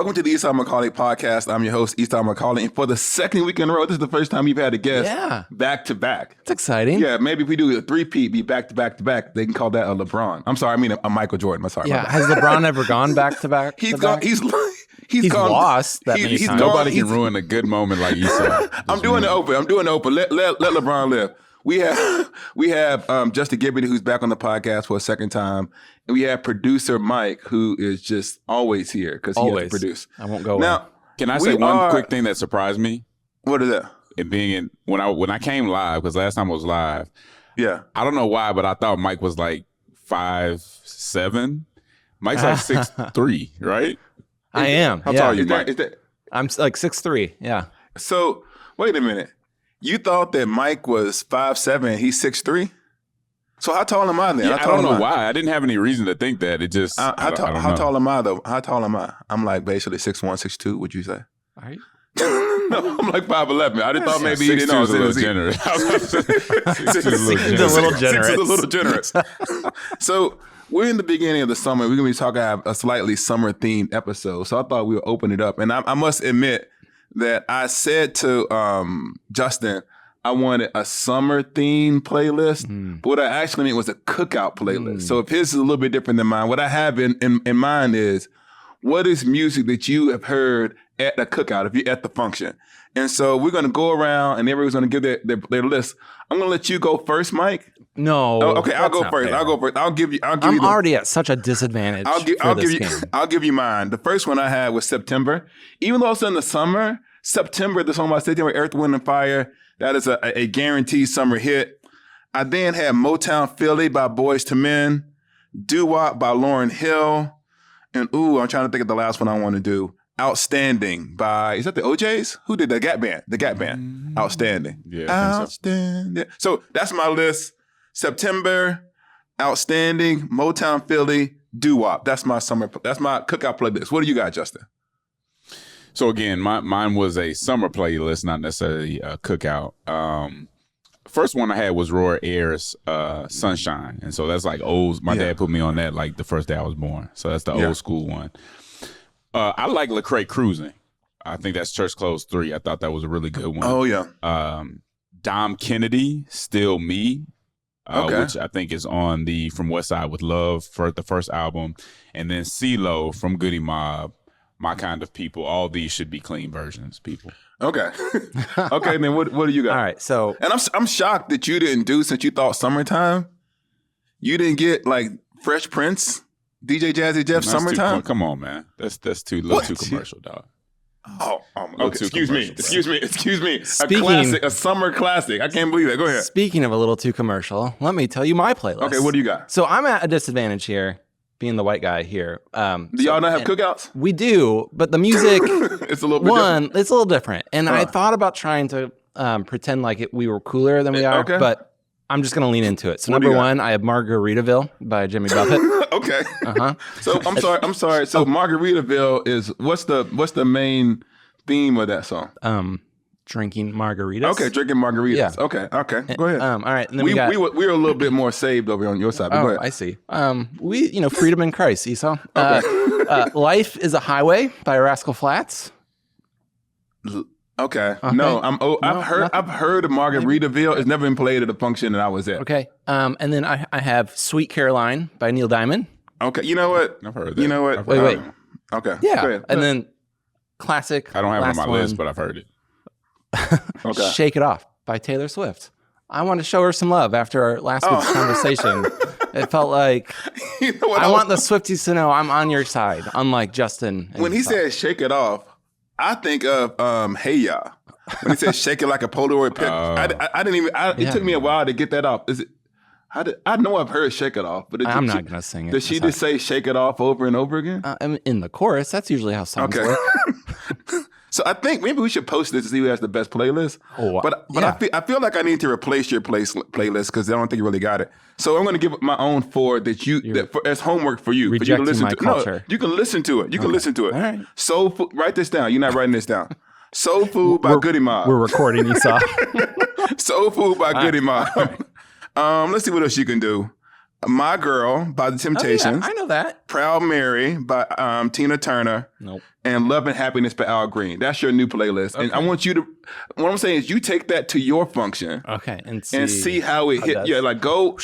Welcome to the Eastside Macaulay podcast. I'm your host, Eastside Macaulay. And for the second week in a row, this is the first time you've had a guest back to back. It's exciting. Yeah, maybe if we do a three-peat, be back to back to back, they can call that a LeBron. I'm sorry, I mean a Michael Jordan. I'm sorry. Yeah, has LeBron ever gone back to back? He's gone, lost that many times. Nobody can ruin a good moment like Esau. I'm doing the open. Let LeBron live. We have Justin Gibbon, who's back on the podcast for a second time. And we have producer Mike, who is just always here because he has to produce. I won't go now. Can I say one quick thing that surprised me? What is that? It being when I came live, because last time I was live. Yeah. I don't know why, but I thought Mike was like 5'7". Mike's like 6'3", right? I am. How tall are you, Mike? I'm like 6'3". Yeah. So wait a minute. You thought that Mike was 5'7", he's 6'3"? So how tall am I then? Yeah, I don't know why. I didn't have any reason to think that. It just how tall am I though? How tall am I? I'm like basically 6'1", 6'2", would you say? All right. No, I'm like 5'11". I just thought maybe he didn't know. 6'2" is a little generous. 6'2" is a little generous. So we're in the beginning of the summer. We're going to be talking about a slightly summer-themed episode. So I thought we would open it up. And I must admit that I said to Justin, I wanted a summer-themed playlist. But what I actually meant was a cookout playlist. So if his is a little bit different than mine, what I have in mind is, what is music that you have heard at the cookout, if you're at the function? And so we're going to go around and everyone's going to give their list. I'm going to let you go first, Mike. No. Oh, okay, I'll go first. Fair. I'll go first. I'm already at such a disadvantage. I'll give you mine. The first one I had was September. Even though it's in the summer, September, the song about September, Earth, Wind, and Fire, that is a guaranteed summer hit. I then had Motown Philly by Boyz II Men, Doo-Wop by Lauryn Hill, and I'm trying to think of the last one I want to do. Outstanding by, is that the OJs? Who did that? Gap Band. The Gap Band. Outstanding. Yeah. Outstanding. So that's my list. September, Outstanding, Motown Philly, Doo-Wop. That's my cookout playlist. What do you got, Justin? So again, mine was a summer playlist, not necessarily a cookout. First one I had was Roy Ayers' Sunshine. And so that's like old. My dad put me on that like the first day I was born. So that's the old school one. I like Lecrae Cruising. I think that's Church Clothes 3. I thought that was a really good one. Oh, yeah. Dom Kennedy, Still Me, which I think is on the From West Side with Love for the first album. And then CeeLo from Goody Mob, My Kind of People. All these should be clean versions, people. Okay. Okay, then what do you got? All right, so. And I'm shocked that you didn't do, since you thought summertime, you didn't get like Fresh Prince, DJ Jazzy Jeff, Summertime? Come on, man. That's too commercial, dog. Okay. Excuse me. A summer classic. I can't believe that. Go ahead. Speaking of a little too commercial, let me tell you my playlist. Okay, what do you got? So I'm at a disadvantage here, being the white guy here. Do y'all not have cookouts? We do, but the music, it's a little bit different. It's a little different. And I thought about trying to pretend like we were cooler than we are, but I'm just going to lean into it. So number one, I have Margaritaville by Jimmy Buffett. Okay. So I'm sorry. So Margaritaville is what's the main theme of that song? Drinking margaritas. Okay, drinking margaritas. Yeah. Okay. Go ahead. All right. And then we were a little bit more saved over on your side. But go ahead. I see. Freedom in Christ, Esau. Okay. Life is a Highway by Rascal Flatts. Okay. No, I've heard of Margaritaville. It's never been played at a function that I was at. Okay. And then I have Sweet Caroline by Neil Diamond. Okay. You know what? I've heard that. You know what? Wait. Okay. Yeah. Go ahead. And then classic. I don't have it on my list, but I've heard it. Okay. Shake It Off by Taylor Swift. I want to show her some love after our last week's conversation. It felt like I want the Swifties to know I'm on your side, unlike Justin. When he said "Shake It Off," I think of Hey Ya. When he said "Shake It Like a Polaroid Pic," I didn't even. It took me a while to get that off. Is it? I know I've heard "Shake It Off," but I'm not gonna sing it. Does she just say "Shake It Off" over and over again? In the chorus, that's usually how songs work. So I think maybe we should post this to see who has the best playlist. But I feel like I need to replace your playlist because I don't think you really got it. So I'm going to give my own four as homework for you. Rejecting for you to listen my to. culture. No, you can listen to it. You can listen to it. All right. Soul Food. Write this down. You're not writing this down. Soul Food by Goody Mob. We're recording, Esau. Soul Food by Goody Mob. Let's see what else you can do. My Girl by The Temptations. Oh, yeah, I know that. Proud Mary by Tina Turner. Nope. And Love and Happiness by Al Green. That's your new playlist. Okay. And I want you to, what I'm saying is you take that to your function. Okay. And see how it hit. Yeah, like go.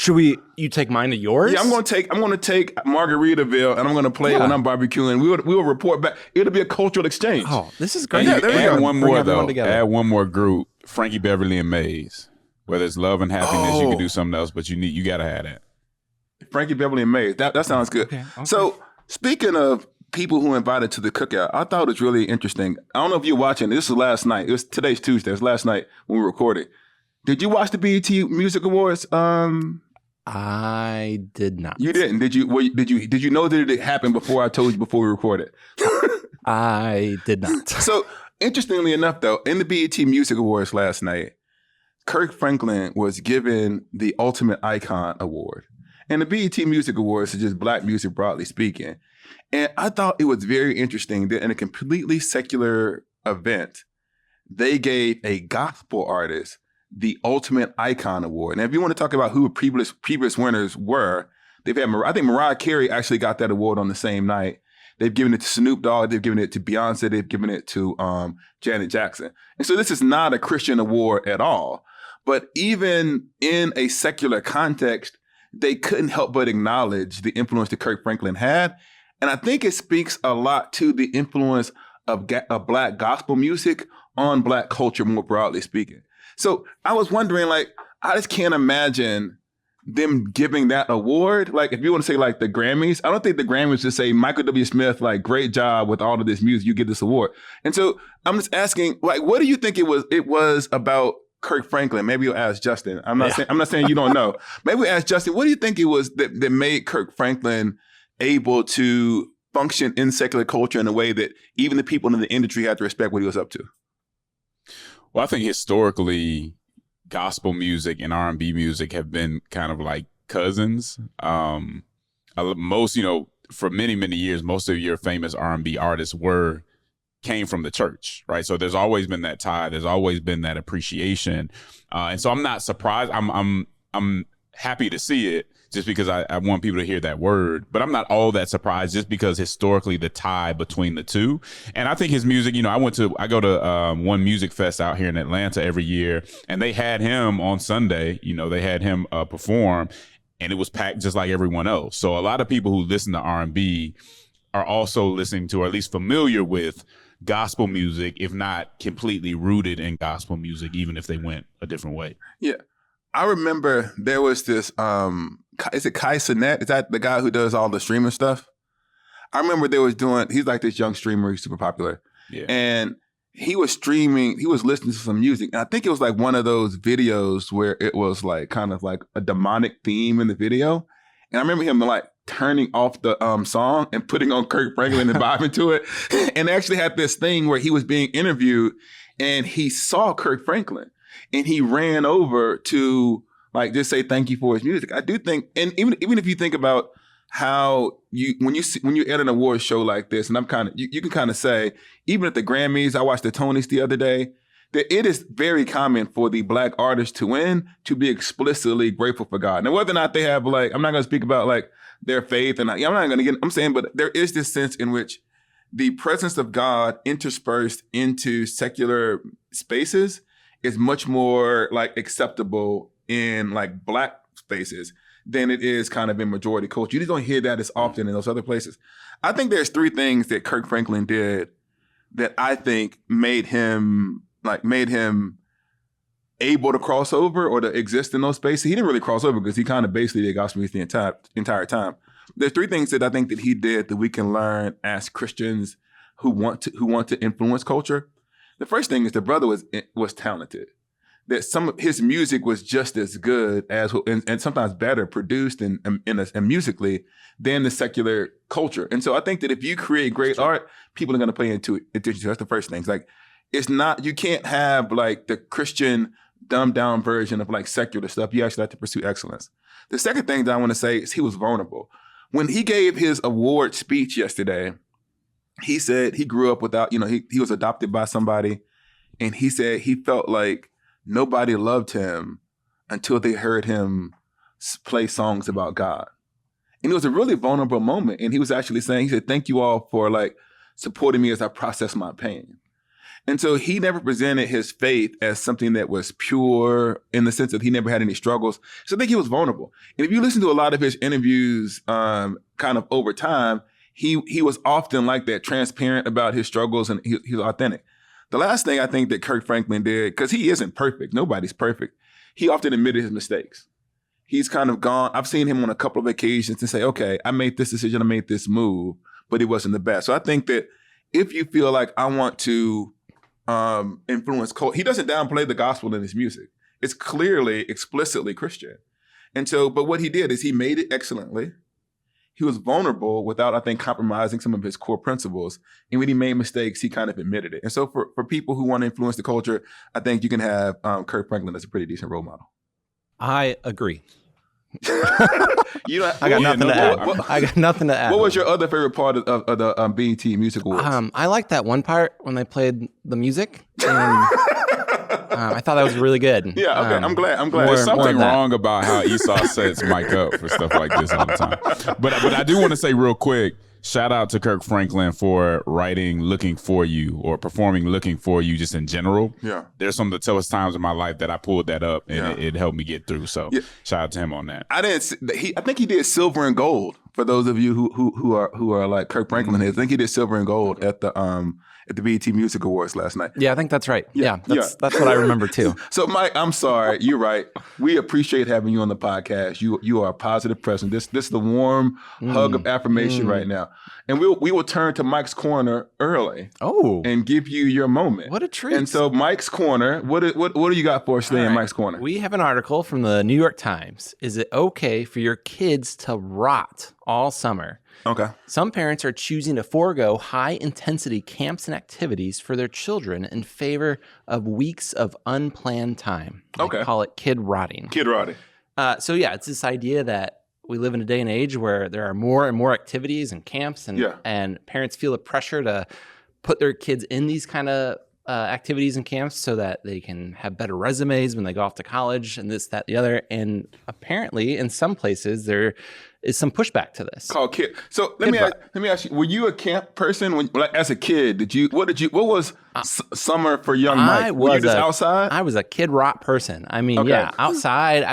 You take mine to yours? Yeah, I'm going to take Margaritaville and I'm going to play it when I'm barbecuing. We will report back. It'll be a cultural exchange. Oh, this is great. Yeah, add one more though. Add one more group. Frankie Beverly and Maze. Whether it's Love and Happiness, you can do something else, but you got to have that. Frankie Beverly and Maze. That sounds good. Okay. So speaking of people who invited to the cookout, I thought it was really interesting. I don't know if you're watching. This was last night. Today's Tuesday. It was last night when we recorded. Did you watch the BET Music Awards? I did not. You didn't. Did you know that it happened before I told you before we recorded? I did not. So interestingly enough, though, in the BET Music Awards last night, Kirk Franklin was given the Ultimate Icon Award. And the BET Music Awards is just black music broadly speaking. And I thought it was very interesting that in a completely secular event, they gave a gospel artist the Ultimate Icon Award. And if you want to talk about who previous winners were, they've had, I think Mariah Carey actually got that award on the same night. They've given it to Snoop Dogg, they've given it to Beyonce, they've given it to Janet Jackson. And so this is not a Christian award at all. But even in a secular context, they couldn't help but acknowledge the influence that Kirk Franklin had. And I think it speaks a lot to the influence of black gospel music on black culture, more broadly speaking. So I was wondering, like, I just can't imagine them giving that award. Like, if you want to say like the Grammys, I don't think the Grammys just say Michael W. Smith, like, great job with all of this music, you get this award. And so I'm just asking, like, what do you think it was about Kirk Franklin? Maybe you'll ask Justin. I'm not saying you don't know. Maybe we'll ask Justin, what do you think it was that made Kirk Franklin able to function in secular culture in a way that even the people in the industry had to respect what he was up to? Well, I think historically, gospel music and R&B music have been kind of like cousins. Most, for many, many years, most of your famous R&B artists came from the church, right? So there's always been that tie. There's always been that appreciation. And so I'm not surprised. I'm happy to see it just because I want people to hear that word, but I'm not all that surprised just because historically the tie between the two. And I think his music, I go to one music fest out here in Atlanta every year, and they had him on Sunday, they had him perform, and it was packed just like everyone else. So a lot of people who listen to R&B are also listening to, or at least familiar with, gospel music, if not completely rooted in gospel music, even if they went a different way. Yeah. I remember there was this, is it Kai Cenat? Is that the guy who does all the streaming stuff? I remember he's like this young streamer, he's super popular. Yeah. And he was listening to some music. And I think it was like one of those videos where it was like kind of like a demonic theme in the video. And I remember him like turning off the song and putting on Kirk Franklin and vibing to it. And actually had this thing where he was being interviewed and he saw Kirk Franklin and he ran over to like just say thank you for his music. I do think, and even if you think about how when you're at an award show like this, and I'm kind of you can kind of say, even at the Grammys, I watched the Tonys the other day, that it is very common for the black artists to win to be explicitly grateful for God. Now, whether or not they have like, I'm not going to speak about like their faith, and I'm not going to get, I'm saying, but there is this sense in which the presence of God interspersed into secular spaces is much more like acceptable in like black spaces than it is kind of in majority culture. You just don't hear that as often in those other places. I think there's three things that Kirk Franklin did that I think made him able to cross over or to exist in those spaces. He didn't really cross over because he kind of basically did gospel music the entire time. There's three things that I think that he did that we can learn as Christians who want to influence culture. The first thing is the brother was talented. That some of his music was just as good as and sometimes better produced and musically than the secular culture. And so I think that if you create great art, people are going to play into it. That's the first thing. It's like, it's not, you can't have like the Christian dumbed down version of like secular stuff. You actually have to pursue excellence. The second thing that I want to say is he was vulnerable. When he gave his award speech yesterday, he said he grew up without, he was adopted by somebody. And he said he felt like nobody loved him until they heard him play songs about God. And it was a really vulnerable moment. And he was actually saying, he said, thank you all for like supporting me as I process my pain. And so he never presented his faith as something that was pure in the sense that he never had any struggles. So I think he was vulnerable. And if you listen to a lot of his interviews kind of over time, he was often like that, transparent about his struggles, and he's authentic. The last thing I think that Kirk Franklin did, because he isn't perfect, nobody's perfect, he often admitted his mistakes. He's kind of gone, I've seen him on a couple of occasions and say, okay, I made this decision, I made this move, but it wasn't the best. So I think that if you feel like I want to influence culture, he doesn't downplay the gospel in his music. It's clearly, explicitly Christian. And so, but what he did is he made it excellently. He was vulnerable without, I think, compromising some of his core principles. And when he made mistakes, he kind of admitted it. And so for people who want to influence the culture, I think you can have Kirk Franklin as a pretty decent role model. I agree. I got nothing to add. What was your other favorite part of the BET Music Awards? I liked that one part when they played the music. And I thought that was really good. Yeah, okay. I'm glad. There's something wrong about how Esau sets Mike up for stuff like this all the time. But I do want to say real quick, shout out to Kirk Franklin for writing Looking For You or performing Looking For You just in general. Yeah. There's some of the toughest times in my life that I pulled that up and it helped me get through. So shout out to him on that. I think he did Silver and Gold for those of you who are like Kirk Franklin is. I think he did Silver and Gold at the BET Music Awards last night. Yeah, I think that's right. Yeah, that's what I remember too. So Mike, I'm sorry, you're right. We appreciate having you on the podcast. You are a positive presence. This is the warm hug of affirmation right now. And we will turn to Mike's Corner early. Oh. And give you your moment. What a treat. And so Mike's Corner, what do you got for us today in Mike's Corner? We have an article from the New York Times. Is it okay for your kids to rot all summer? Okay. Some parents are choosing to forego high-intensity camps and activities for their children in favor of weeks of unplanned time. They call it kid rotting. Kid rotting. So it's this idea that we live in a day and age where there are more and more activities and camps, and parents feel the pressure to put their kids in these kind of activities and camps so that they can have better resumes when they go off to college and this, that, the other. And apparently, in some places, there is some pushback to this. Called kid. So let me ask you: were you a camp person when, like, as a kid? What was summer for young Mike? Were you just outside? I was a kid rot person. I mean, outside.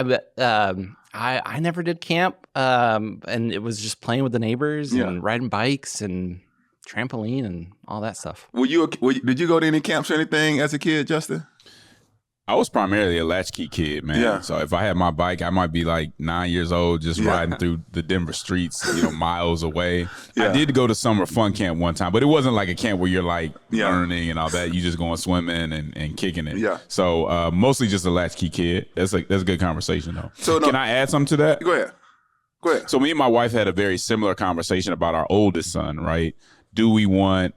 I never did camp, and it was just playing with the neighbors and riding bikes and trampoline and all that stuff. Did you go to any camps or anything as a kid, Justin? I was primarily a latchkey kid, man. Yeah. So if I had my bike, I might be like 9 years old, just riding through the Denver streets, miles away. Yeah. I did go to summer fun camp one time, but it wasn't like a camp where you're like learning and all that. You just going swimming and kicking it. Yeah. So mostly just a latchkey kid. That's a good conversation though. So can I add something to that? Go ahead. So me and my wife had a very similar conversation about our oldest son, right? Do we want,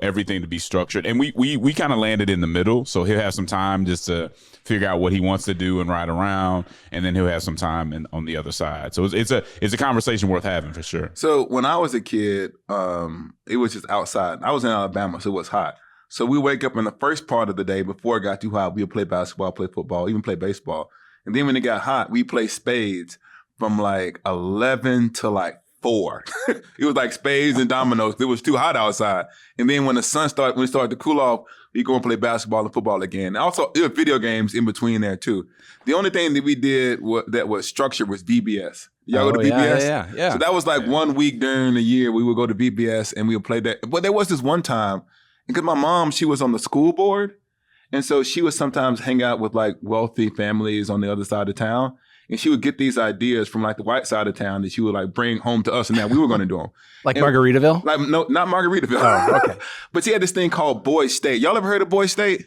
everything to be structured? And we kind of landed in the middle. So he'll have some time just to figure out what he wants to do and ride around. And then he'll have some time on the other side. So it's a conversation worth having for sure. So when I was a kid, it was just outside. I was in Alabama, so it was hot. So we wake up in the first part of the day before it got too hot. We would play basketball, play football, even play baseball. And then when it got hot, we play spades from like 11 to like 4. It was like spades and dominoes. It was too hot outside. And then when it started to cool off, we go and play basketball and football again. And also, there were video games in between there too. The only thing that we did that was structured was VBS. Y'all go to VBS? Yeah. So that was like 1 week during the year we would go to VBS and we would play that. But there was this one time, because my mom, she was on the school board. And so she would sometimes hang out with like wealthy families on the other side of town. And she would get these ideas from like the white side of town that she would like bring home to us, and now we were going to do them. Like Margaritaville? Like no, not Margaritaville. Oh, okay. But she had this thing called Boy State. Y'all ever heard of Boy State?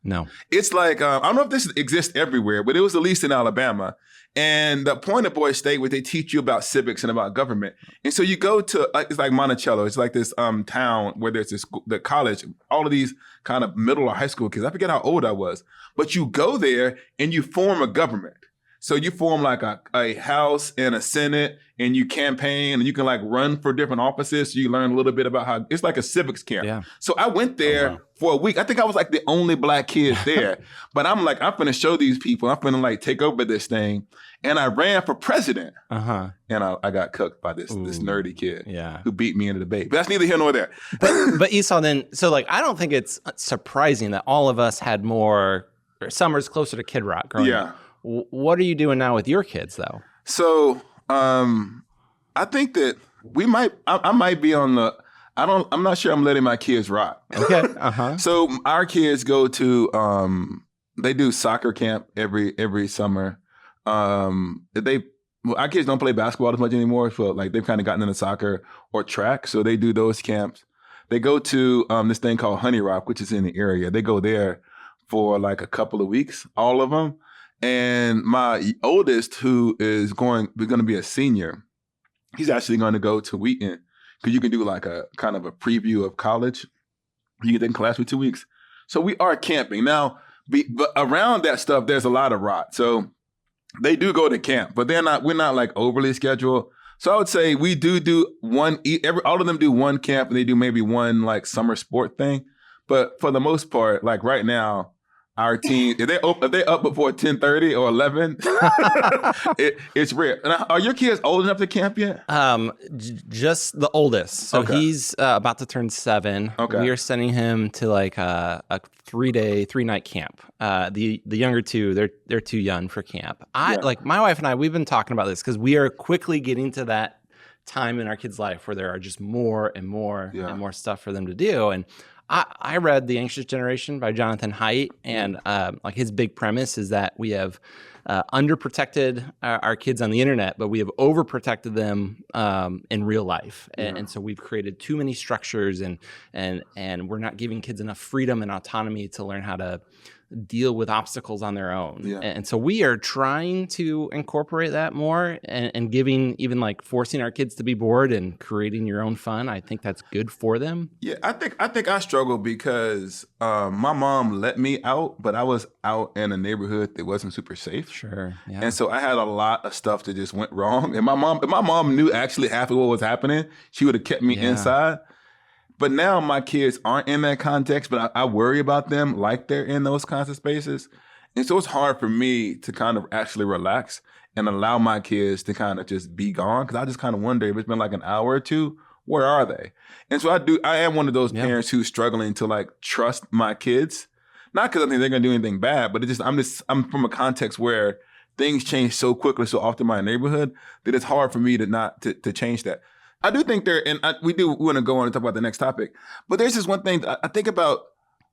No. It's like, I don't know if this exists everywhere, but it was at least in Alabama. And the point of Boy State was they teach you about civics and about government. And so you go to, it's like Monticello. It's like this town where there's the college, all of these kind of middle or high school kids. I forget how old I was. But you go there and you form a government. So you form like a House and a Senate, and you campaign, and you can like run for different offices. So you learn a little bit about how it's like a civics camp. Yeah. So I went there for a week. I think I was like the only Black kid there. But I'm like, I'm finna show these people. I'm finna like take over this thing. And I ran for president. And I got cooked by this nerdy kid who beat me in the debate. But that's neither here nor there. But Esau, then, so like, I don't think it's surprising that all of us had more summers closer to Kid Rock growing up. What are you doing now with your kids, though? So I think that I might be on the, I'm not sure I'm letting my kids rock. Okay. So our kids go to, they do soccer camp every summer. Our kids don't play basketball as much anymore. So like they've kind of gotten into soccer or track. So they do those camps. They go to this thing called Honey Rock, which is in the area. They go there for like a couple of weeks, all of them. And my oldest, who is going to be a senior, he's actually going to go to Wheaton because you can do like a kind of a preview of college. You get in class for 2 weeks. So we are camping. Now, but around that stuff, there's a lot of rot. So they do go to camp, but we're not like overly scheduled. So I would say we do one, all of them do one camp, and they do maybe one like summer sport thing. But for the most part, like right now, our team, if they up before 10:30 or 11, it's rare. And are your kids old enough to camp yet? Just the oldest. So he's about to turn 7. Okay. We are sending him to like a 3-night camp. The younger two, they're too young for camp. Like my wife and I, we've been talking about this because we are quickly getting to that time in our kids' life where there are just more and more and more stuff for them to do. And I read The Anxious Generation by Jonathan Haidt, and like his big premise is that we have underprotected our kids on the internet, but we have overprotected them in real life, and so we've created too many structures, and we're not giving kids enough freedom and autonomy to learn how to deal with obstacles on their own. And so we are trying to incorporate that more and giving, even like forcing our kids to be bored and creating your own fun. I think that's good for them. Yeah, I think I struggle because my mom let me out, but I was out in a neighborhood that wasn't super safe. Sure. Yeah. And so I had a lot of stuff that just went wrong. And if my mom knew actually half of what was happening, she would have kept me inside. But now my kids aren't in that context, but I worry about them like they're in those kinds of spaces. And so it's hard for me to kind of actually relax and allow my kids to kind of just be gone. Because I just kind of wonder if it's been like an hour or two, where are they? And so I am one of those parents who's struggling to like trust my kids. Not because I think they're going to do anything bad, but I'm from a context where things change so quickly, so often in my neighborhood that it's hard for me to change that. I do think we want to go on and talk about the next topic, but there's this one thing I think about.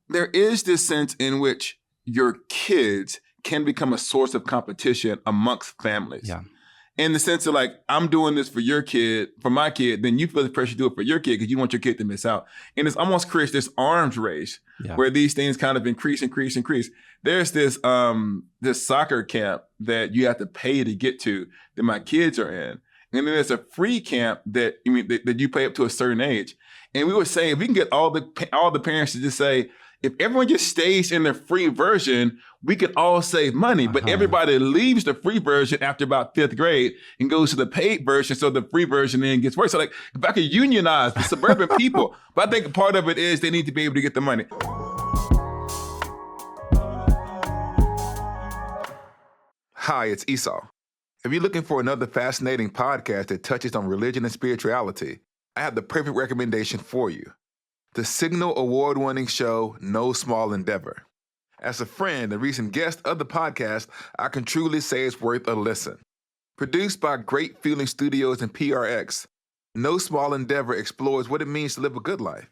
There is this sense in which your kids can become a source of competition amongst families. Yeah. In the sense of like, I'm doing this for your kid, for my kid, then you feel the pressure to do it for your kid because you want your kid to miss out. And it's almost creates this arms race where these things kind of increase. There's this soccer camp that you have to pay to get to that my kids are in. And then there's a free camp that you pay up to a certain age. And we were saying, if we can get all the parents to just say, if everyone just stays in the free version, we could all save money. But everybody leaves the free version after about 5th grade and goes to the paid version. So the free version then gets worse. So like, if I could unionize the suburban people, but I think part of it is they need to be able to get the money. Hi, it's Esau. If you're looking for another fascinating podcast that touches on religion and spirituality, I have the perfect recommendation for you. The Signal Award-winning show, No Small Endeavor. As a friend and recent guest of the podcast, I can truly say it's worth a listen. Produced by Great Feeling Studios and PRX, No Small Endeavor explores what it means to live a good life.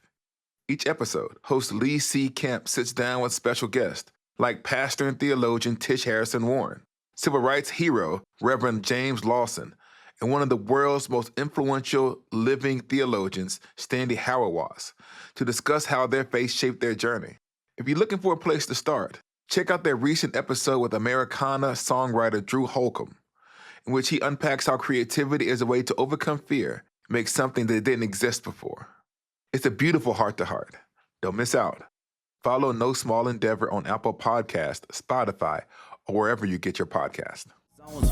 Each episode, host Lee C. Kemp sits down with special guests like pastor and theologian Tish Harrison Warren, civil rights hero Reverend James Lawson, and one of the world's most influential living theologians, Stanley Hauerwas, to discuss how their faith shaped their journey. If you're looking for a place to start, check out their recent episode with Americana songwriter Drew Holcomb, in which he unpacks how creativity is a way to overcome fear, make something that didn't exist before. It's a beautiful heart-to-heart. Don't miss out. Follow No Small Endeavor on Apple Podcasts, Spotify, or wherever you get your podcast.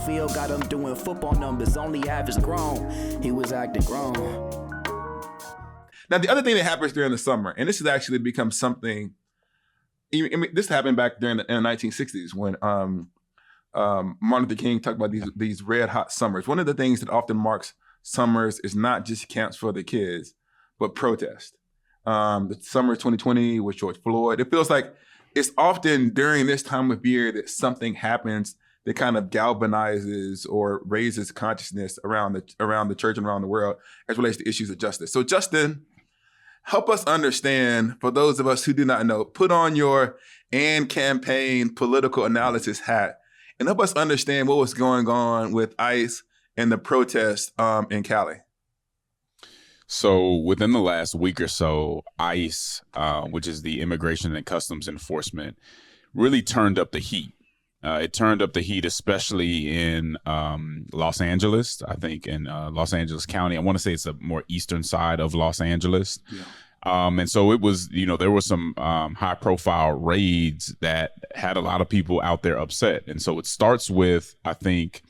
Field got him doing football numbers, only half is grown. He was acting grown. Now, the other thing that happens during the summer, and this has actually become something, I mean, this happened back in the 1960s when Martin Luther King talked about these red hot summers. One of the things that often marks summers is not just camps for the kids, but protest. The summer of 2020 with George Floyd, it feels like it's often during this time of year that something happens that kind of galvanizes or raises consciousness around the church and around the world as relates to issues of justice. So Justin, help us understand, for those of us who do not know, put on your AND campaign political analysis hat and help us understand what was going on with ICE and the protest in Cali. So within the last week or so, ICE, which is the Immigration and Customs Enforcement, really turned up the heat. It turned up the heat, especially in Los Angeles, I think in Los Angeles County. I want to say it's the more eastern side of Los Angeles. Yeah. And so it was, there were some high profile raids that had a lot of people out there upset. And so it starts with, I think,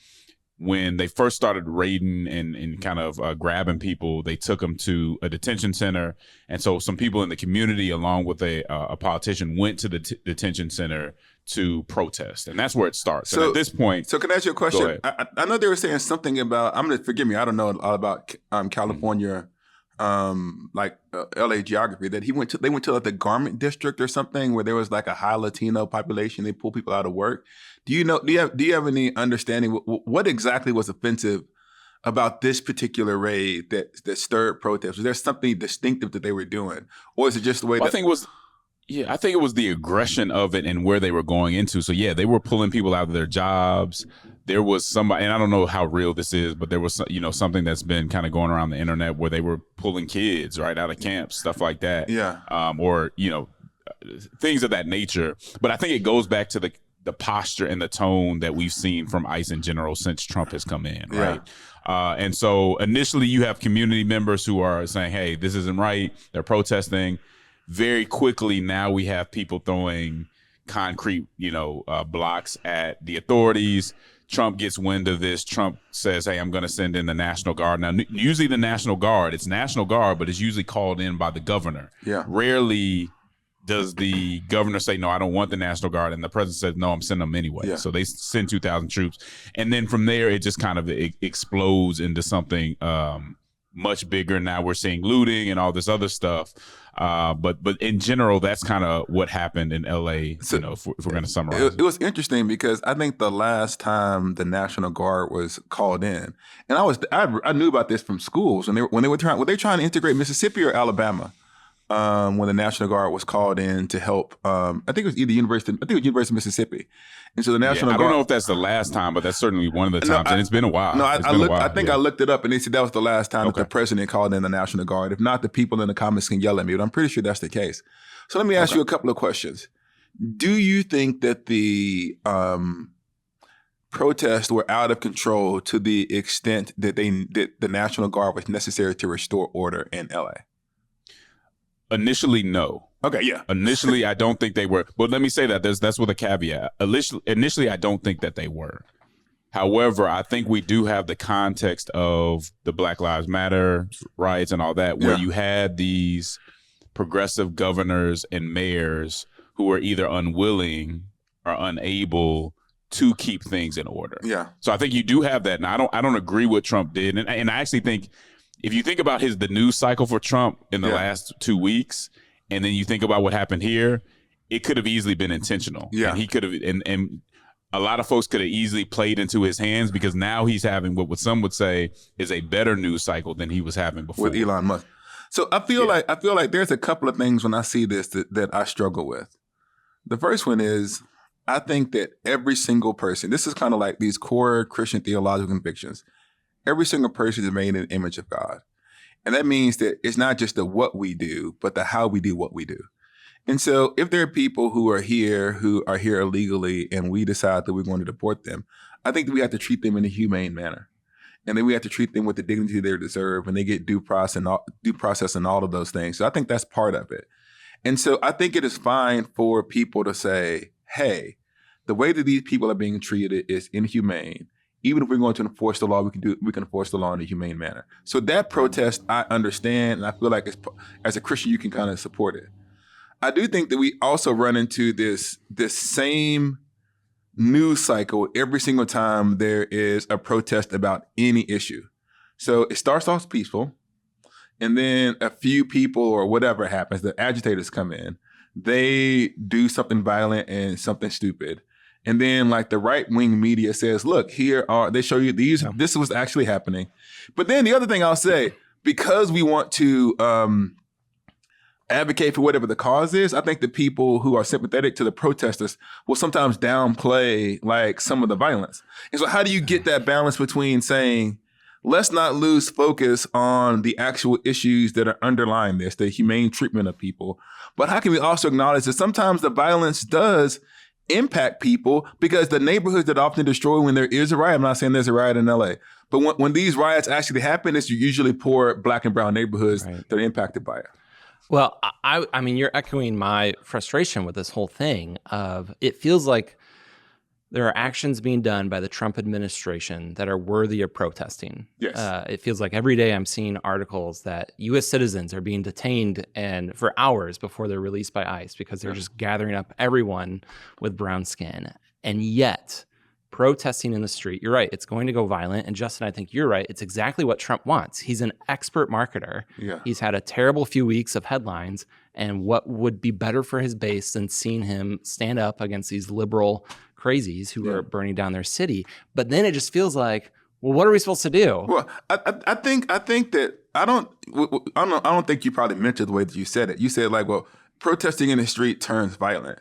when they first started raiding and kind of grabbing people, they took them to a detention center. And so some people in the community, along with a politician, went to the detention center to protest. And that's where it starts. So, and at this point... So can I ask you a question? I know they were saying something about, forgive me, I don't know a lot about California, LA geography, that they went to like the garment district or something where there was like a high Latino population. They pull people out of work. Do you have any understanding what exactly was offensive about this particular raid that stirred protests? Was there something distinctive that they were doing, or is it just the way? I think it was the aggression of it and where they were going into. So yeah, they were pulling people out of their jobs. There was somebody, and I don't know how real this is, but there was something that's been kind of going around the internet where they were pulling kids right out of camps, stuff like that. Yeah. Or things of that nature. But I think it goes back to the posture and the tone that we've seen from ICE in general since Trump has come in, right? Yeah. And so initially you have community members who are saying, hey, this isn't right. They're protesting. Very quickly now we have people throwing concrete, blocks at the authorities. Trump gets wind of this. Trump says, hey, I'm going to send in the National Guard. Now, usually the National Guard, it's National Guard, but it's usually called in by the governor. Yeah. Rarely does the governor say, no, I don't want the National Guard? And the president says, no, I'm sending them anyway. Yeah. So they send 2,000 troops. And then from there, it just kind of explodes into something much bigger. Now we're seeing looting and all this other stuff. But in general, that's kind of what happened in LA, so, if we're going to summarize. It was interesting because I think the last time the National Guard was called in, and I knew about this from schools, and were they trying to integrate Mississippi or Alabama? When the National Guard was called in to help, I think it was University of Mississippi. And so the National Guard. I don't know if that's the last time, but that's certainly one of the times. And it's been a while. No, I think I looked it up and they said that was the last time that the president called in the National Guard. If not, the people in the comments can yell at me, but I'm pretty sure that's the case. So let me ask you a couple of questions. Do you think that the protests were out of control to the extent that the National Guard was necessary to restore order in LA? Initially, no. Okay, yeah. Initially, I don't think they were. But let me say that that's with a caveat. Initially, I don't think that they were. However, I think we do have the context of the Black Lives Matter riots and all that, where you had these progressive governors and mayors who were either unwilling or unable to keep things in order. Yeah. So I think you do have that. Now, I don't agree with what Trump did, and I actually think, if you think about the news cycle for Trump in the last 2 weeks, and then you think about what happened here, it could have easily been intentional. Yeah. And he could have, and a lot of folks could have easily played into his hands, because now he's having what some would say is a better news cycle than he was having before. With Elon Musk. So I feel like there's a couple of things when I see this that I struggle with. The first one is, I think that every single person, this is kind of like these core Christian theological convictions. Every single person is made in the image of God. And that means that it's not just the what we do, but the how we do what we do. And so if there are people who are here illegally and we decide that we're going to deport them, I think that we have to treat them in a humane manner. And then we have to treat them with the dignity they deserve, and they get due process and all of those things. So I think that's part of it. And so I think it is fine for people to say, hey, the way that these people are being treated is inhumane. even if we're going to enforce the law, we can enforce the law in a humane manner. So that protest, I understand, and I feel like as a Christian, you can kind of support it. I do think that we also run into this same news cycle every single time there is a protest about any issue. So it starts off peaceful, and then a few people or whatever happens, the agitators come in, they do something violent and something stupid. And then like the right-wing media says, look, they show you these, this was actually happening. But then the other thing I'll say, because we want to advocate for whatever the cause is, I think the people who are sympathetic to the protesters will sometimes downplay like some of the violence. And so how do you get that balance between saying, let's not lose focus on the actual issues that are underlying this, the humane treatment of people, but how can we also acknowledge that sometimes the violence does impact people, because the neighborhoods that are often destroyed when there is a riot, I'm not saying there's a riot in LA, but when these riots actually happen, it's usually poor Black and brown neighborhoods that are impacted by it. Well, I mean, you're echoing my frustration with this whole thing of it feels like there are actions being done by the Trump administration that are worthy of protesting. Yes. It feels like every day I'm seeing articles that U.S. citizens are being detained and for hours before they're released by ICE because they're just gathering up everyone with brown skin. And yet, protesting in the street, you're right, it's going to go violent. And Justin, I think you're right. It's exactly what Trump wants. He's an expert marketer. Yeah. He's had a terrible few weeks of headlines. And what would be better for his base than seeing him stand up against these liberal crazies who are burning down their city? But then it just feels like, well, what are we supposed to do? Well, I think that I don't think you probably meant it the way that you said it. You said like, well, protesting in the street turns violent.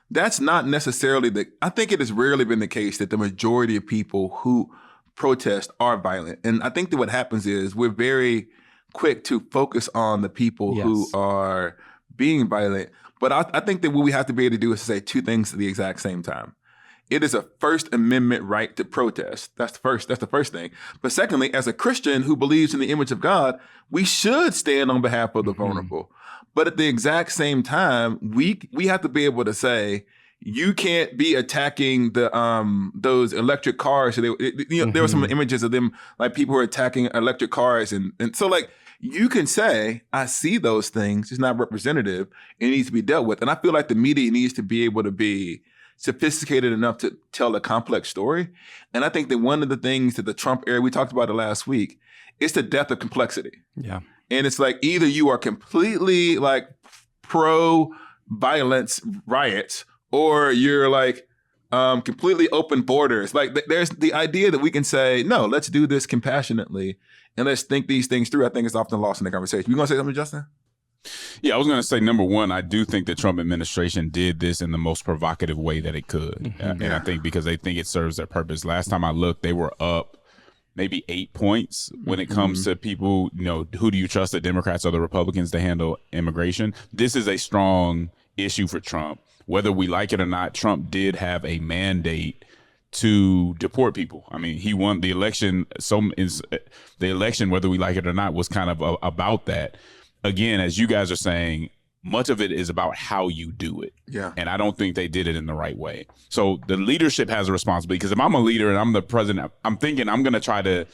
That's not necessarily I think it has rarely been the case that the majority of people who protest are violent. And I think that what happens is we're very quick to focus on the people who are being violent. But I think that what we have to be able to do is say two things at the exact same time. It is a First Amendment right to protest. That's the first thing. But secondly, as a Christian who believes in the image of God, we should stand on behalf of the vulnerable. But at the exact same time, we have to be able to say, you can't be attacking those electric cars. There were some images of them, like people who are attacking electric cars. And so like, you can say, I see those things. It's not representative. It needs to be dealt with. And I feel like the media needs to be able to be sophisticated enough to tell a complex story. And I think that one of the things that the Trump era, we talked about it last week, it's the death of complexity. Yeah. And it's like either you are completely like pro-violence riots, or you're like completely open borders. Like there's the idea that we can say, no, let's do this compassionately and let's think these things through. I think it's often lost in the conversation. You gonna say something, Justin? Yeah, I was going to say, number one, I do think the Trump administration did this in the most provocative way that it could. And I think because they think it serves their purpose. Last time I looked, they were up maybe 8 points when it comes to people, who do you trust, the Democrats or the Republicans, to handle immigration? This is a strong issue for Trump. Whether we like it or not, Trump did have a mandate to deport people. I mean, he won the election. The election, whether we like it or not, was kind of about that. Again, as you guys are saying, much of it is about how you do it. Yeah. And I don't think they did it in the right way. So the leadership has a responsibility, because if I'm a leader and I'm the president, I'm thinking I'm going to try to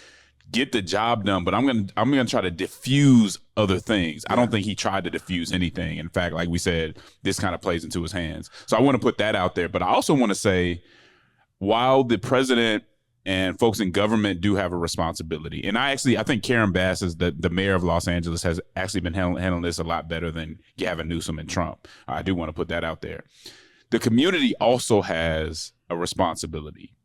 get the job done, but I'm going to try to diffuse other things. I don't think he tried to diffuse anything. In fact, like we said, this kind of plays into his hands. So I want to put that out there. But I also want to say, while the president and folks in government do have a responsibility. And I think Karen Bass, is the mayor of Los Angeles, has actually been handling this a lot better than Gavin Newsom and Trump. I do want to put that out there. The community also has a responsibility.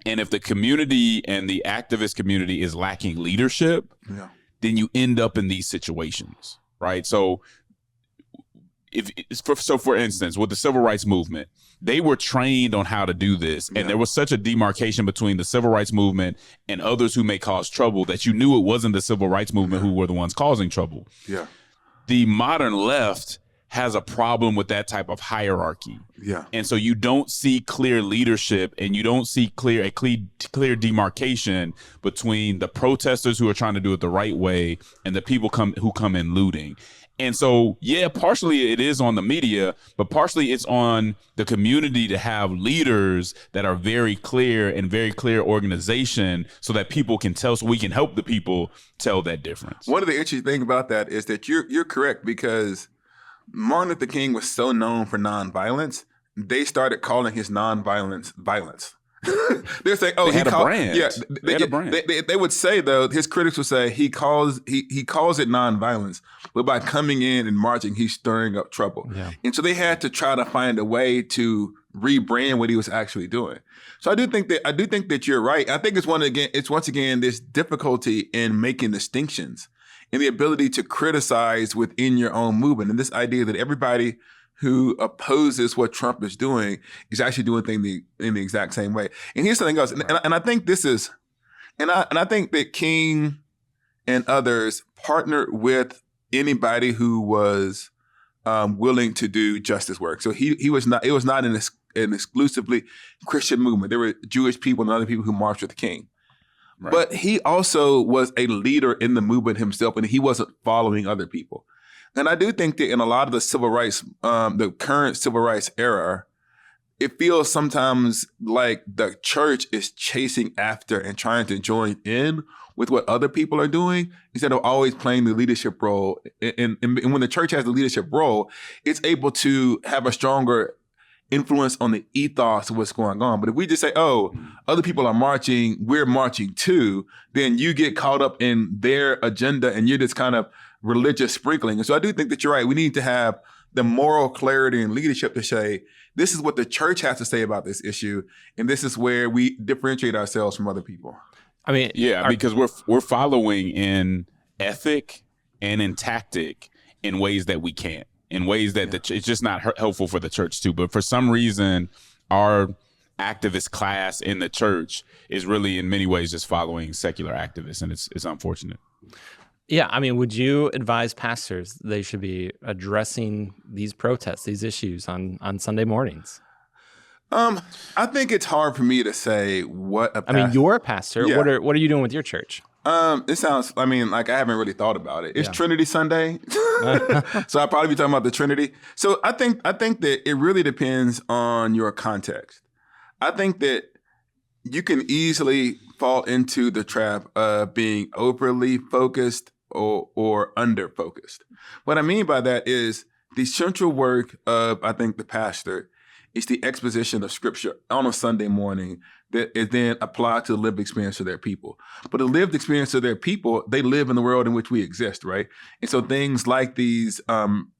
And if the community and the activist community is lacking leadership, then you end up in these situations, right? So for instance, with the civil rights movement, they were trained on how to do this. And there was such a demarcation between the civil rights movement and others who may cause trouble that you knew it wasn't the civil rights movement who were the ones causing trouble. Yeah. The modern left has a problem with that type of hierarchy. Yeah. And so you don't see clear leadership, and you don't see clear demarcation between the protesters who are trying to do it the right way and the people who come in looting. And so, yeah, partially it is on the media, but partially it's on the community to have leaders that are very clear and very clear organization so that people can tell, so we can help the people tell that difference. One of the interesting things about that is that you're correct, because Martin Luther King was so known for nonviolence, they started calling his nonviolence violence. They're saying, "Oh, he had a brand." Yeah, they had a brand. They would say, though, his critics would say he calls it nonviolence, but by coming in and marching, he's stirring up trouble. Yeah. And so they had to try to find a way to rebrand what he was actually doing. So I do think that you're right. I think it's once again this difficulty in making distinctions and the ability to criticize within your own movement, and this idea that everybody who opposes what Trump is doing is actually doing things in the exact same way. And here's something else, and I think this is, and I think that King and others partnered with anybody who was willing to do justice work. So he was not. It was not an exclusively Christian movement. There were Jewish people and other people who marched with the King. Right. But he also was a leader in the movement himself, and he wasn't following other people. And I do think that in a lot of the civil rights, the current civil rights era, it feels sometimes like the church is chasing after and trying to join in with what other people are doing instead of always playing the leadership role. And when the church has the leadership role, it's able to have a stronger influence on the ethos of what's going on. But if we just say, oh, other people are marching, we're marching too, then you get caught up in their agenda and you're just kind of religious sprinkling. And so I do think that you're right. We need to have the moral clarity and leadership to say, this is what the church has to say about this issue, and this is where we differentiate ourselves from other people. I mean, yeah, because we're following in ethic and in tactic in ways that we can't, in ways that it's just not helpful for the church too. But for some reason, our activist class in the church is really in many ways just following secular activists, and it's unfortunate. Yeah, I mean, would you advise pastors they should be addressing these protests, these issues on Sunday mornings? I think it's hard for me to say what a pastor. I mean, you're a pastor. Yeah. What are you doing with your church? It sounds, I mean, like I haven't really thought about it. It's Trinity Sunday. So I'll probably be talking about the Trinity. So I think that it really depends on your context. I think that you can easily fall into the trap of being overly focused or under focused. What I mean by that is the central work of, I think, the pastor is the exposition of scripture on a Sunday morning that is then applied to the lived experience of their people. But the lived experience of their people, they live in the world in which we exist, right? And so things like these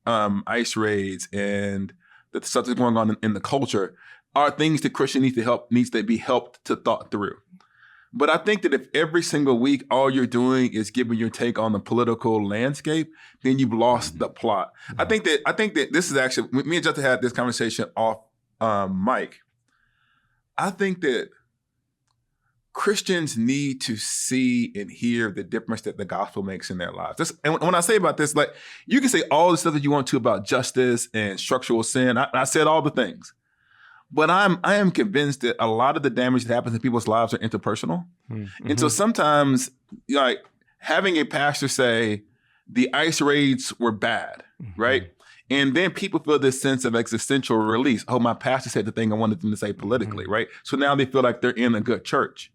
ICE raids and the stuff that's going on in the culture are things that Christians needs to be helped to thought through. But I think that if every single week all you're doing is giving your take on the political landscape, then you've lost the plot. I think that this is actually, me and Justin had this conversation off mic. I think that Christians need to see and hear the difference that the gospel makes in their lives. And when I say about this, like, you can say all the stuff that you want to about justice and structural sin. I said all the things. But I am convinced that a lot of the damage that happens in people's lives are interpersonal. Mm-hmm. And so sometimes, like, having a pastor say the ICE raids were bad, right? And then people feel this sense of existential release. Oh, my pastor said the thing I wanted them to say politically, right? So now they feel like they're in a good church.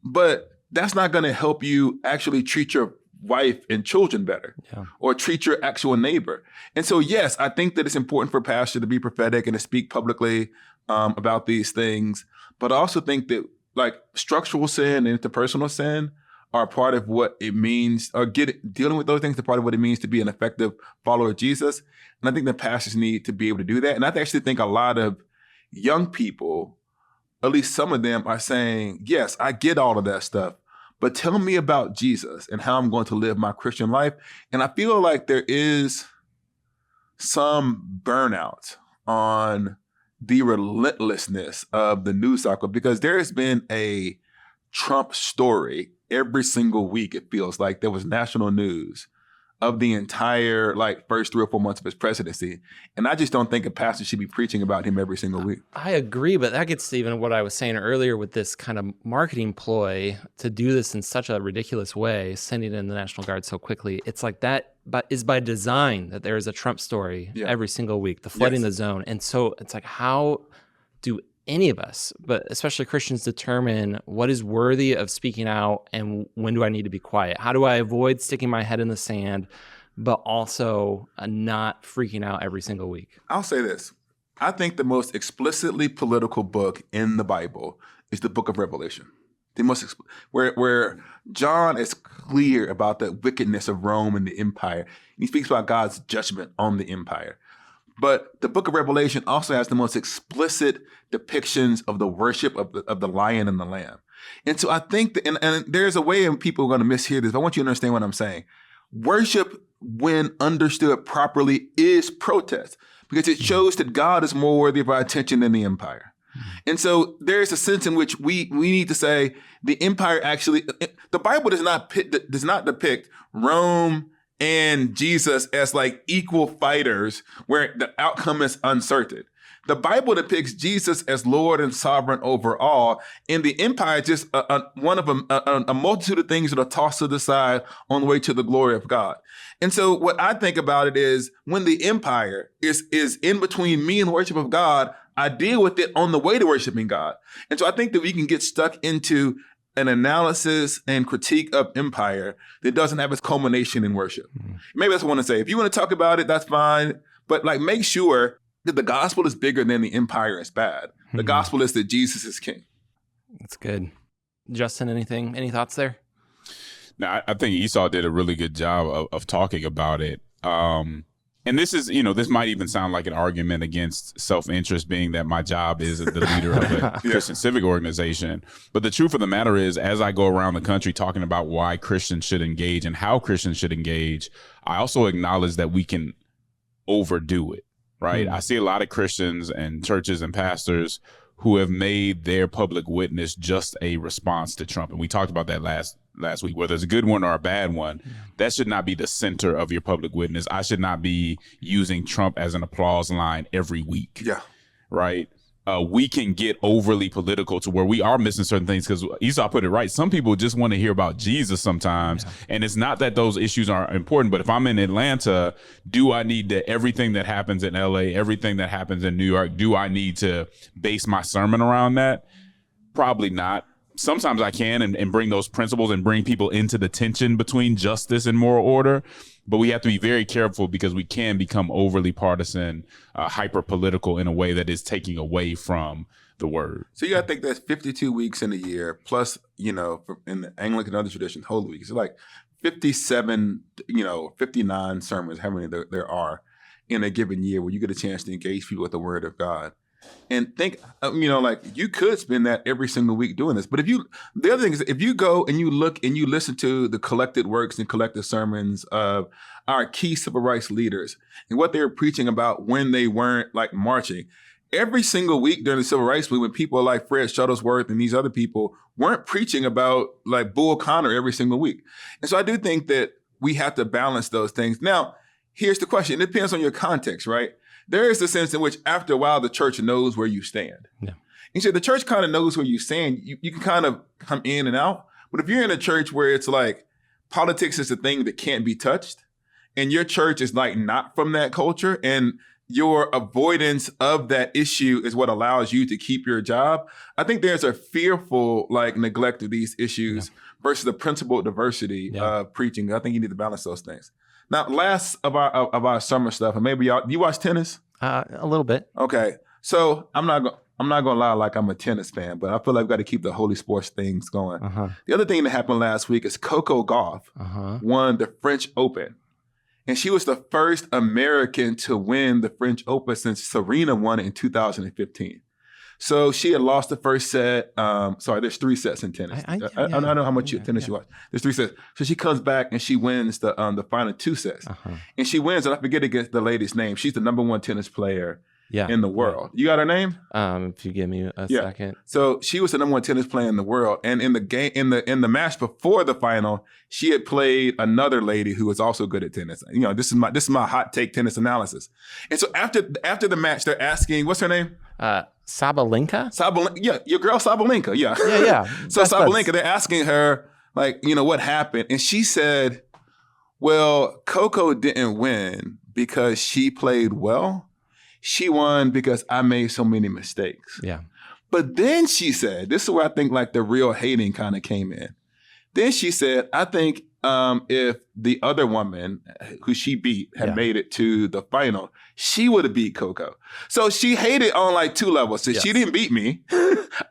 But that's not going to help you actually treat your wife and children better, or treat your actual neighbor. And so, yes, I think that it's important for a pastor to be prophetic and to speak publicly about these things. But I also think that, like, structural sin and interpersonal sin are part of what it means, or dealing with those things are part of what it means to be an effective follower of Jesus. And I think that pastors need to be able to do that. And I actually think a lot of young people, at least some of them, are saying, yes, I get all of that stuff, but tell me about Jesus and how I'm going to live my Christian life. And I feel like there is some burnout on the relentlessness of the news cycle, because there has been a Trump story every single week. It feels like there was national news of the entire first 3 or 4 months of his presidency. And I just don't think a pastor should be preaching about him every single week. I agree, but that gets to even what I was saying earlier with this kind of marketing ploy to do this in such a ridiculous way, sending in the National Guard so quickly. It's like that is by design, that there is a Trump story every single week, the flooding the zone. And so it's like, how do any of us, but especially Christians, determine what is worthy of speaking out and when do I need to be quiet? How do I avoid sticking my head in the sand, but also not freaking out every single week? I'll say this. I think the most explicitly political book in the Bible is the book of Revelation. The most where John is clear about the wickedness of Rome and the empire. He speaks about God's judgment on the empire. But the book of Revelation also has the most explicit depictions of the worship of the lion and the lamb. And so I think that, and there's a way and people are going to mishear this, but I want you to understand what I'm saying. Worship, when understood properly, is protest, because it shows that God is more worthy of our attention than the empire. And so there's a sense in which we need to say the empire actually, the Bible does not depict Rome and Jesus as equal fighters where the outcome is uncertain. The Bible depicts Jesus as Lord and sovereign over all, and the empire is just one of a multitude of things that are tossed to the side on the way to the glory of God. And so what I think about it is, when the empire is in between me and the worship of God, I deal with it on the way to worshiping God. And so I think that we can get stuck into an analysis and critique of empire that doesn't have its culmination in worship. Mm-hmm. Maybe that's what I want to say. If you want to talk about it, that's fine. But make sure that the gospel is bigger than the empire is bad. Mm-hmm. The gospel is that Jesus is king. That's good. Justin, any thoughts there? No, I think Esau did a really good job of talking about it. And this is, this might even sound like an argument against self-interest, being that my job is the leader of a Christian civic organization. But the truth of the matter is, as I go around the country talking about why Christians should engage and how Christians should engage, I also acknowledge that we can overdo it, right? I see a lot of Christians and churches and pastors who have made their public witness just a response to Trump. And we talked about that last week, whether it's a good one or a bad one. That should not be the center of your public witness. I should not be using Trump as an applause line every week. Yeah. Right. We can get overly political to where we are missing certain things, because Esau put it right. Some people just want to hear about Jesus sometimes. Yeah. And it's not that those issues aren't important, but if I'm in Atlanta, do I need to, everything that happens in LA, everything that happens in New York, do I need to base my sermon around that? Probably not. Sometimes I can and bring those principles and bring people into the tension between justice and moral order. But we have to be very careful, because we can become overly partisan, hyper political in a way that is taking away from the word. So you got to think that's 52 weeks in a year, plus, in the Anglican and other traditions, Holy Week. So 57, 59 sermons, how many there are in a given year, where you get a chance to engage people with the word of God. And think, you could spend that every single week doing this. But the other thing is, if you go and you look and you listen to the collected works and collected sermons of our key civil rights leaders and what they were preaching about when they weren't marching, every single week during the civil rights movement, people like Fred Shuttlesworth and these other people weren't preaching about Bull Connor every single week. And so I do think that we have to balance those things. Now, here's the question. It depends on your context, right? There is a sense in which after a while, the church knows where you stand. Yeah. And so the church kind of knows where you stand. You can kind of come in and out. But if you're in a church where it's politics is a thing that can't be touched, and your church is not from that culture, and your avoidance of that issue is what allows you to keep your job, I think there's a fearful neglect of these issues versus the principled diversity of preaching. I think you need to balance those things. Now, last of our summer stuff, and maybe y'all, you watch tennis? A little bit. Okay, so I'm not gonna lie I'm a tennis fan, but I feel like we've got to keep the holy sports things going. Uh-huh. The other thing that happened last week is Coco Gauff won the French Open, and she was the first American to win the French Open since Serena won it in 2015. So she had lost the first set. There's 3 sets in tennis. I don't know how much tennis you watch. There's 3 sets. So she comes back and she wins the final 2 sets. And she wins, and I forget against the lady's name. She's the number 1 tennis player in the world. You got her name? If you give me a second. So she was the number 1 tennis player in the world, and in the game, in the match before the final, she had played another lady who was also good at tennis. You know, this is my hot take tennis analysis. And so after the match, they're asking, what's her name? Sabalenka? Yeah, your girl Sabalenka. Yeah. Yeah. So Sabalenka, they're asking her, like, you know, what happened? And she said, well, Coco didn't win because she played well. She won because I made so many mistakes. Yeah. But then she said, this is where I think like the real hating kind of came in. Then she said, I think if the other woman who she beat had made it to the final, she would have beat Coco. So she hated on like 2 levels. So she didn't beat me.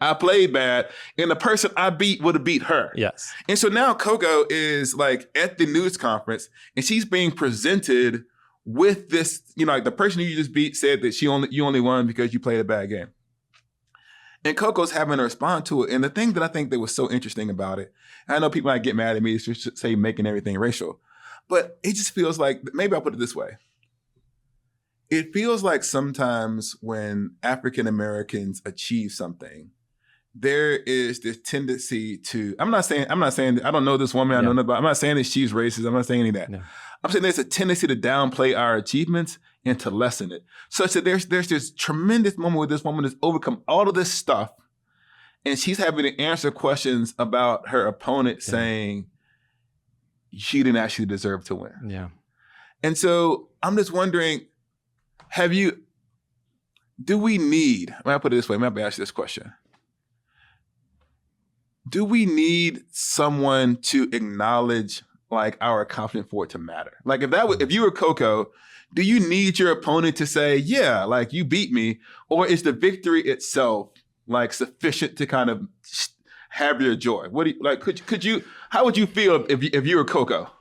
I played bad. And the person I beat would have beat her. Yes. And so now Coco is like at the news conference and she's being presented with this, you know, like the person who you just beat said that you only won because you played a bad game. And Coco's having to respond to it. And the thing that I think that was so interesting about it, and I know people might get mad at me to say making everything racial, but it just feels like, maybe I'll put it this way. It feels like sometimes when African Americans achieve something, there is this tendency to, I'm not saying, I don't know this woman, I don't know about, I'm not saying that she's racist, I'm not saying any of that. No. I'm saying there's a tendency to downplay our achievements and to lessen it. Such that there's this tremendous moment where this woman has overcome all of this stuff and she's having to answer questions about her opponent saying she didn't actually deserve to win. Yeah. And so I'm just wondering, do we need, I'll put it this way, maybe I'll ask you this question. Do we need someone to acknowledge like our accomplishment for it to matter? Like if you were Coco, do you need your opponent to say, yeah, like you beat me? Or is the victory itself like sufficient to kind of have your joy? What do you, like, could you, how would you feel if you were Coco?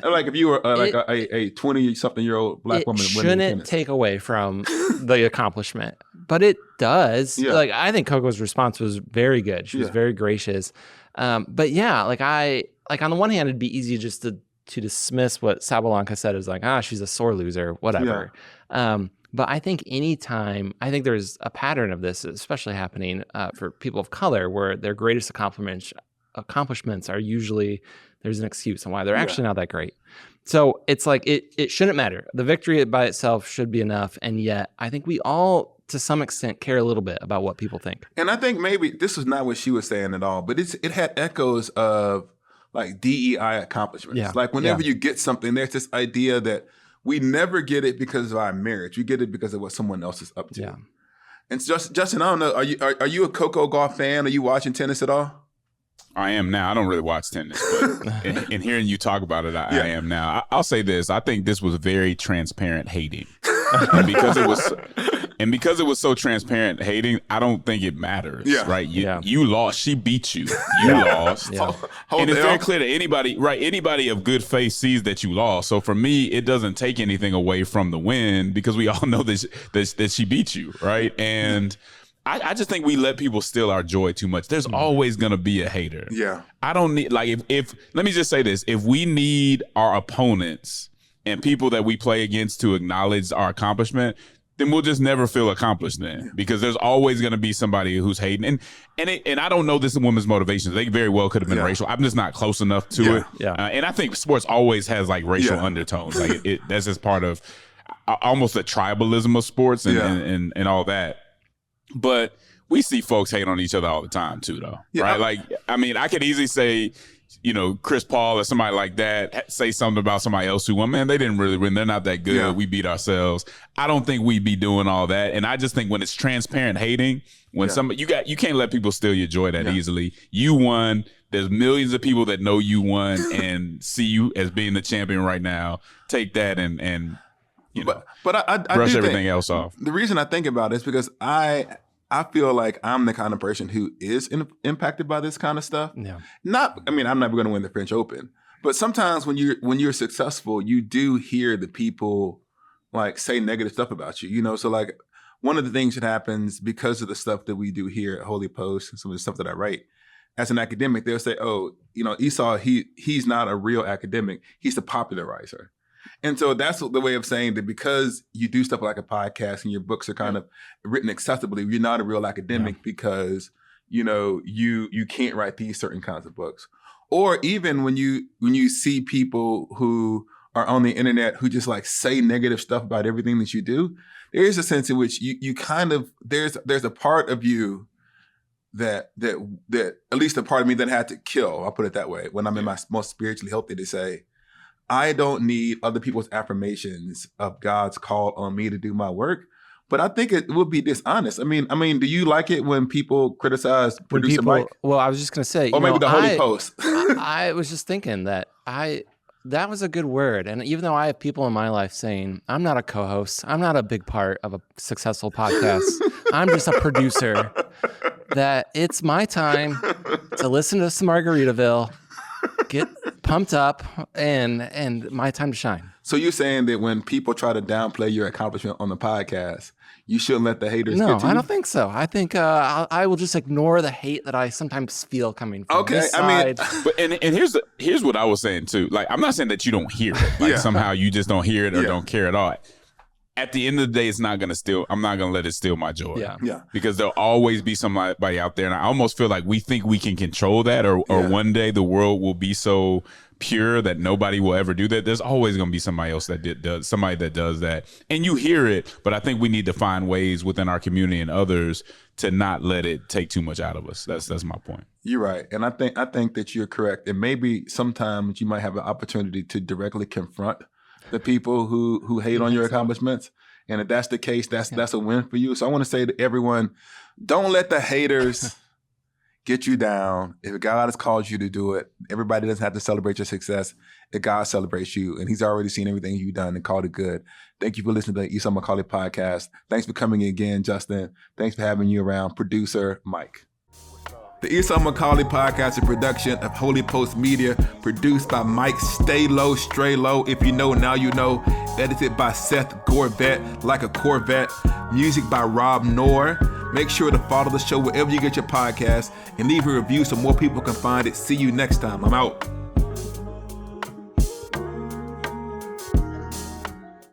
Like if you were like a 20-something-year-old black woman. It shouldn't take away from the accomplishment, but it does. Yeah. Like I think Coco's response was very good. She was very gracious. But yeah, like on the one hand, it'd be easy just to dismiss what Sabalenka said as like, she's a sore loser, whatever. Yeah. But I think I think there's a pattern of this, especially happening for people of color, where their greatest accomplishments are usually, there's an excuse on why they're actually not that great. So it's like, it shouldn't matter. The victory by itself should be enough. And yet I think we all, to some extent, care a little bit about what people think. And I think maybe this was not what she was saying at all, but it had echoes of like DEI accomplishments. Yeah. Like whenever you get something, there's this idea that we never get it because of our marriage. We get it because of what someone else is up to. Yeah. And Justin, I don't know, are you a Coco Gauff fan? Are you watching tennis at all? I am now. I don't really watch tennis, but in hearing you talk about it, I am now. I'll say this. I think this was very transparent hating. And because it was so transparent hating, I don't think it matters, right? You lost. She beat you. You lost. Yeah. And it's very clear to anybody, right? Anybody of good faith sees that you lost. So for me, it doesn't take anything away from the win because we all know that she beat you, right? And I just think we let people steal our joy too much. There's always going to be a hater. Yeah. I don't need, like, if let me just say this. If we need our opponents and people that we play against to acknowledge our accomplishment, then we'll just never feel accomplished then, because there's always going to be somebody who's hating. And I don't know this woman's motivations. They very well could have been racial. I'm just not close enough to it. Yeah. And I think sports always has like racial undertones. Like that's just part of almost the tribalism of sports and all that. But we see folks hate on each other all the time too, though, right? Like, I mean, I could easily say, you know, Chris Paul or somebody like that say something about somebody else who won. Man, they didn't really win. They're not that good. Yeah. We beat ourselves. I don't think we'd be doing all that. And I just think when it's transparent hating, when somebody you can't let people steal your joy that easily. You won. There's millions of people that know you won and see you as being the champion right now. Take that and you know, but I brush everything else off. The reason I think about it is because I feel like I'm the kind of person who is impacted by this kind of stuff. Yeah. I'm never going to win the French Open, but sometimes when you're successful, you do hear the people like say negative stuff about you. You know, so like one of the things that happens because of the stuff that we do here at Holy Post and some of the stuff that I write as an academic, they'll say, "Oh, you know, Esau, he's not a real academic. He's the popularizer." And so that's the way of saying that because you do stuff like a podcast and your books are kind of written accessibly, you're not a real academic because, you can't write these certain kinds of books. Or even when you see people who are on the internet who just like say negative stuff about everything that you do, there is a sense in which you kind of, there's a part of you that at least a part of me that had to kill, I'll put it that way, when I'm in my most spiritually healthy, to say, I don't need other people's affirmations of God's call on me to do my work. But I think it would be dishonest. I mean, do you like it when people criticize producer Mike? Well, I was just going to say, or maybe the Holy Post. I was just thinking that that was a good word. And even though I have people in my life saying, I'm not a co-host, I'm not a big part of a successful podcast, I'm just a producer, that it's my time to listen to some Margaritaville, get pumped up, and my time to shine. So you're saying that when people try to downplay your accomplishment on the podcast, you shouldn't let the haters get to you? No, I don't think so. I think I will just ignore the hate that I sometimes feel coming from this side. But here's what I was saying too. Like, I'm not saying that you don't hear it. Like somehow you just don't hear it or don't care at all. At the end of the day, I'm not gonna let it steal my joy. Yeah. Because there'll always be somebody out there, and I almost feel like we think we can control that, or one day the world will be so pure that nobody will ever do that. There's always going to be somebody else that does that, and you hear it. But I think we need to find ways within our community and others to not let it take too much out of us. That's my point. You're right, and I think that you're correct. And maybe sometimes you might have an opportunity to directly confront the people who hate on your accomplishments. And if that's the case, that's a win for you. So I want to say to everyone, don't let the haters get you down. If God has called you to do it, everybody doesn't have to celebrate your success. If God celebrates you, and he's already seen everything you've done and called it good. Thank you for listening to the Esau McCauley podcast. Thanks for coming again, Justin. Thanks for having you around, producer Mike. The Esau McCauley podcast is a production of Holy Post Media, produced by Mike Stay Low, Stray Low. If you know, now you know. Edited by Seth Gorvette, like a Corvette. Music by Rob Knorr. Make sure to follow the show wherever you get your podcast and leave a review so more people can find it. See you next time. I'm out.